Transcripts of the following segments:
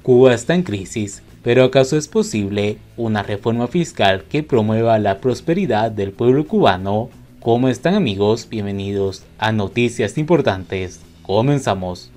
Cuba está en crisis, pero ¿acaso es posible una reforma fiscal que promueva la prosperidad del pueblo cubano? ¿Cómo están, amigos? Bienvenidos a Noticias Importantes. Comenzamos.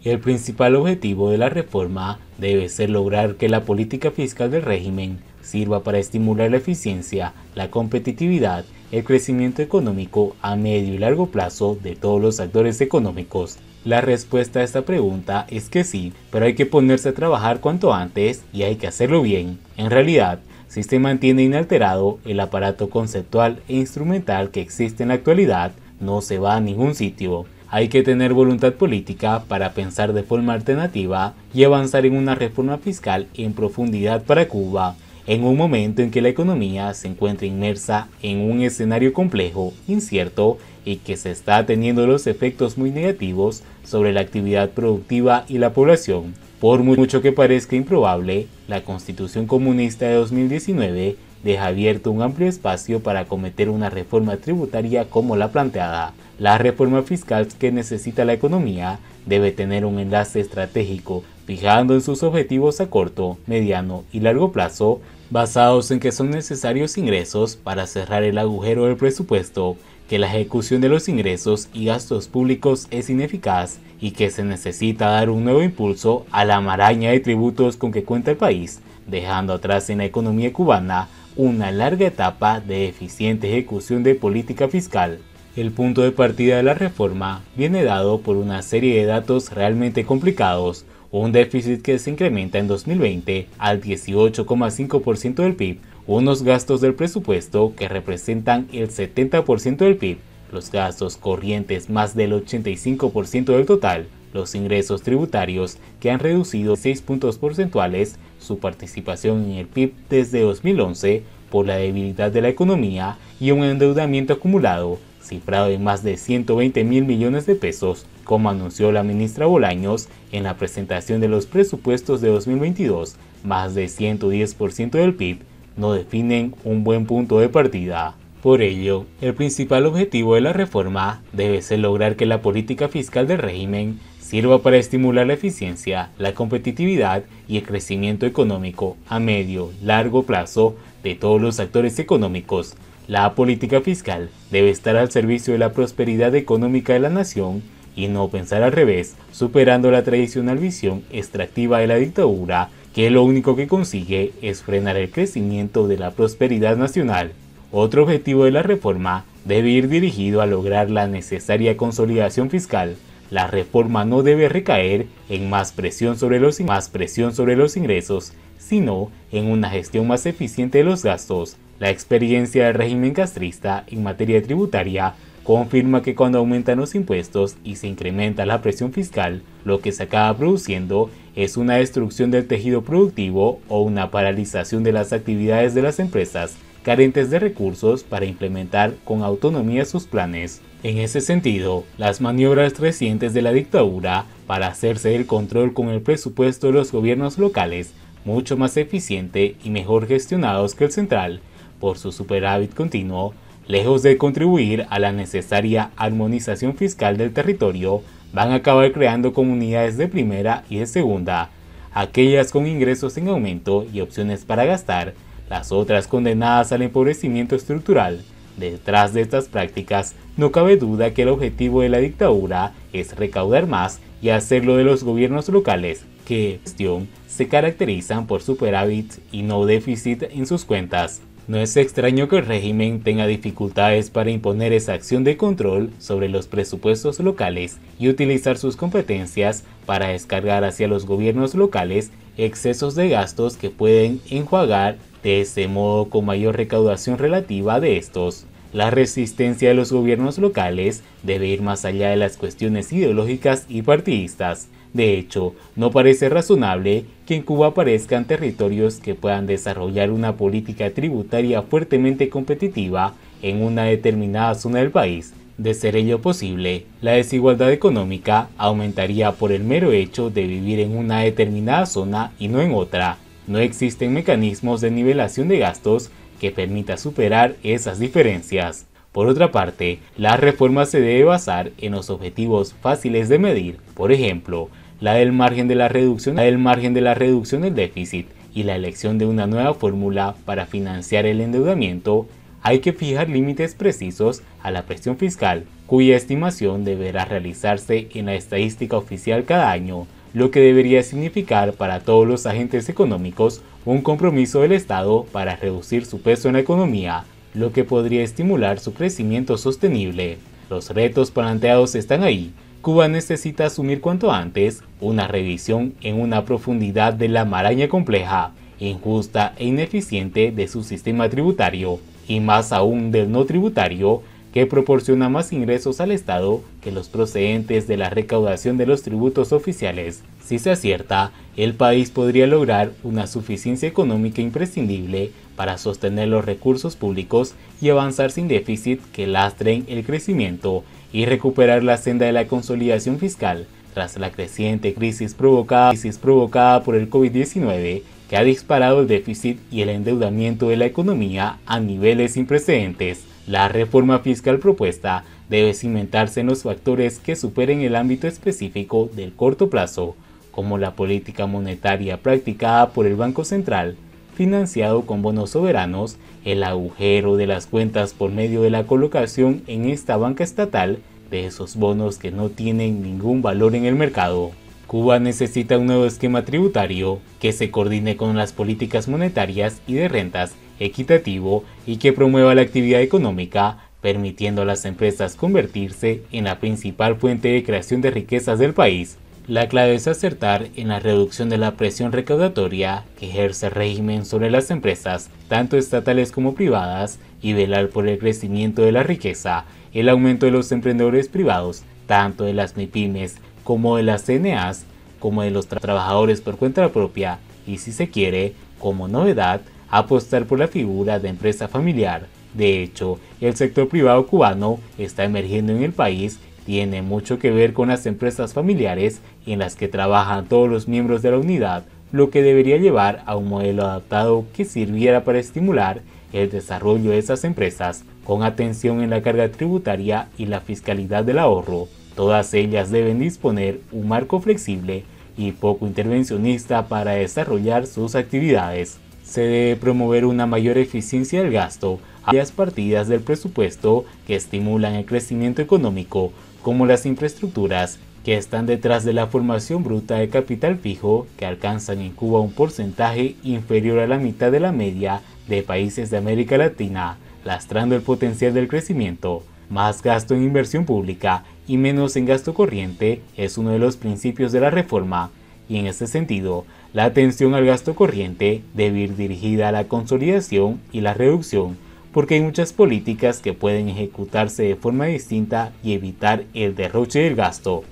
El principal objetivo de la reforma debe ser lograr que la política fiscal del régimen sirva para estimular la eficiencia, la competitividad, el crecimiento económico a medio y largo plazo de todos los actores económicos. La respuesta a esta pregunta es que sí, pero hay que ponerse a trabajar cuanto antes y hay que hacerlo bien. En realidad, si se mantiene inalterado el aparato conceptual e instrumental que existe en la actualidad, no se va a ningún sitio. Hay que tener voluntad política para pensar de forma alternativa y avanzar en una reforma fiscal en profundidad para Cuba, en un momento en que la economía se encuentra inmersa en un escenario complejo, incierto y que se está teniendo los efectos muy negativos sobre la actividad productiva y la población. Por mucho que parezca improbable, la Constitución Comunista de 2019 deja abierto un amplio espacio para acometer una reforma tributaria como la planteada. La reforma fiscal que necesita la economía debe tener un enlace estratégico, fijando en sus objetivos a corto, mediano y largo plazo, basados en que son necesarios ingresos para cerrar el agujero del presupuesto, que la ejecución de los ingresos y gastos públicos es ineficaz y que se necesita dar un nuevo impulso a la maraña de tributos con que cuenta el país, dejando atrás en la economía cubana una larga etapa de eficiente ejecución de política fiscal. El punto de partida de la reforma viene dado por una serie de datos realmente complicados: un déficit que se incrementa en 2020 al 18,5% del PIB, unos gastos del presupuesto que representan el 70% del PIB, los gastos corrientes más del 85% del total, los ingresos tributarios que han reducido 6 puntos porcentuales su participación en el PIB desde 2011 por la debilidad de la economía y un endeudamiento acumulado cifrado en más de 120.000 millones de pesos, como anunció la ministra Bolaños en la presentación de los presupuestos de 2022, más de 110% del PIB, no definen un buen punto de partida. Por ello, el principal objetivo de la reforma debe ser lograr que la política fiscal del régimen sirva para estimular la eficiencia, la competitividad y el crecimiento económico a medio, largo plazo de todos los actores económicos. La política fiscal debe estar al servicio de la prosperidad económica de la nación y no pensar al revés, superando la tradicional visión extractiva de la dictadura, que lo único que consigue es frenar el crecimiento de la prosperidad nacional. Otro objetivo de la reforma debe ir dirigido a lograr la necesaria consolidación fiscal. La reforma no debe recaer en más presión sobre los ingresos, sino en una gestión más eficiente de los gastos. La experiencia del régimen castrista en materia tributaria confirma que cuando aumentan los impuestos y se incrementa la presión fiscal, lo que se acaba produciendo es una destrucción del tejido productivo o una paralización de las actividades de las empresas carentes de recursos para implementar con autonomía sus planes. En ese sentido, las maniobras recientes de la dictadura para hacerse del control con el presupuesto de los gobiernos locales, mucho más eficiente y mejor gestionados que el central, por su superávit continuo, lejos de contribuir a la necesaria armonización fiscal del territorio, van a acabar creando comunidades de primera y de segunda, aquellas con ingresos en aumento y opciones para gastar, las otras condenadas al empobrecimiento estructural. Detrás de estas prácticas, no cabe duda que el objetivo de la dictadura es recaudar más y hacerlo de los gobiernos locales, que, en gestión, se caracterizan por superávit y no déficit en sus cuentas. No es extraño que el régimen tenga dificultades para imponer esa acción de control sobre los presupuestos locales y utilizar sus competencias para descargar hacia los gobiernos locales excesos de gastos que pueden enjuagar de ese modo con mayor recaudación relativa de estos. La resistencia de los gobiernos locales debe ir más allá de las cuestiones ideológicas y partidistas. De hecho, no parece razonable que en Cuba aparezcan territorios que puedan desarrollar una política tributaria fuertemente competitiva en una determinada zona del país. De ser ello posible, la desigualdad económica aumentaría por el mero hecho de vivir en una determinada zona y no en otra. No existen mecanismos de nivelación de gastos que permita superar esas diferencias. Por otra parte, la reforma se debe basar en los objetivos fáciles de medir. Por ejemplo, la del margen de la reducción del déficit y la elección de una nueva fórmula para financiar el endeudamiento, hay que fijar límites precisos a la presión fiscal, cuya estimación deberá realizarse en la estadística oficial cada año, lo que debería significar para todos los agentes económicos un compromiso del Estado para reducir su peso en la economía, lo que podría estimular su crecimiento sostenible. Los retos planteados están ahí. Cuba necesita asumir cuanto antes una revisión en una profundidad de la maraña compleja, injusta e ineficiente de su sistema tributario, y más aún del no tributario, que proporciona más ingresos al Estado que los procedentes de la recaudación de los tributos oficiales. Si se acierta, el país podría lograr una suficiencia económica imprescindible para sostener los recursos públicos y avanzar sin déficit que lastren el crecimiento y recuperar la senda de la consolidación fiscal tras la creciente crisis provocada por el COVID-19, que ha disparado el déficit y el endeudamiento de la economía a niveles sin precedentes. La reforma fiscal propuesta debe cimentarse en los factores que superen el ámbito específico del corto plazo, como la política monetaria practicada por el Banco Central, financiado con bonos soberanos, el agujero de las cuentas por medio de la colocación en esta banca estatal de esos bonos que no tienen ningún valor en el mercado. Cuba necesita un nuevo esquema tributario que se coordine con las políticas monetarias y de rentas, equitativo y que promueva la actividad económica, permitiendo a las empresas convertirse en la principal fuente de creación de riquezas del país. La clave es acertar en la reducción de la presión recaudatoria que ejerce el régimen sobre las empresas, tanto estatales como privadas, y velar por el crecimiento de la riqueza, el aumento de los emprendedores privados, tanto de las MIPYMES como de las CNAs, como de los trabajadores por cuenta propia, y si se quiere, como novedad, apostar por la figura de empresa familiar. De hecho, el sector privado cubano está emergiendo en el país, tiene mucho que ver con las empresas familiares en las que trabajan todos los miembros de la unidad, lo que debería llevar a un modelo adaptado que sirviera para estimular el desarrollo de esas empresas, con atención en la carga tributaria y la fiscalidad del ahorro. Todas ellas deben disponer un marco flexible y poco intervencionista para desarrollar sus actividades. Se debe promover una mayor eficiencia del gasto a aquellas partidas del presupuesto que estimulan el crecimiento económico, como las infraestructuras, que están detrás de la formación bruta de capital fijo, que alcanzan en Cuba un porcentaje inferior a la mitad de la media de países de América Latina, lastrando el potencial del crecimiento. Más gasto en inversión pública y menos en gasto corriente es uno de los principios de la reforma, y en este sentido, la atención al gasto corriente debe ir dirigida a la consolidación y la reducción, porque hay muchas políticas que pueden ejecutarse de forma distinta y evitar el derroche del gasto.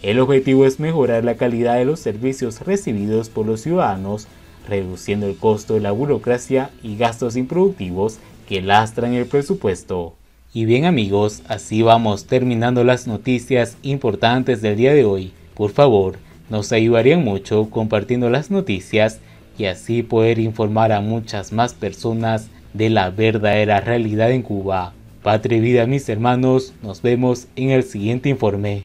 El objetivo es mejorar la calidad de los servicios recibidos por los ciudadanos, reduciendo el costo de la burocracia y gastos improductivos que lastran el presupuesto. Y bien amigos, así vamos terminando las noticias importantes del día de hoy. Por favor, nos ayudarían mucho compartiendo las noticias y así poder informar a muchas más personas de la verdadera realidad en Cuba. Patria y vida mis hermanos, nos vemos en el siguiente informe.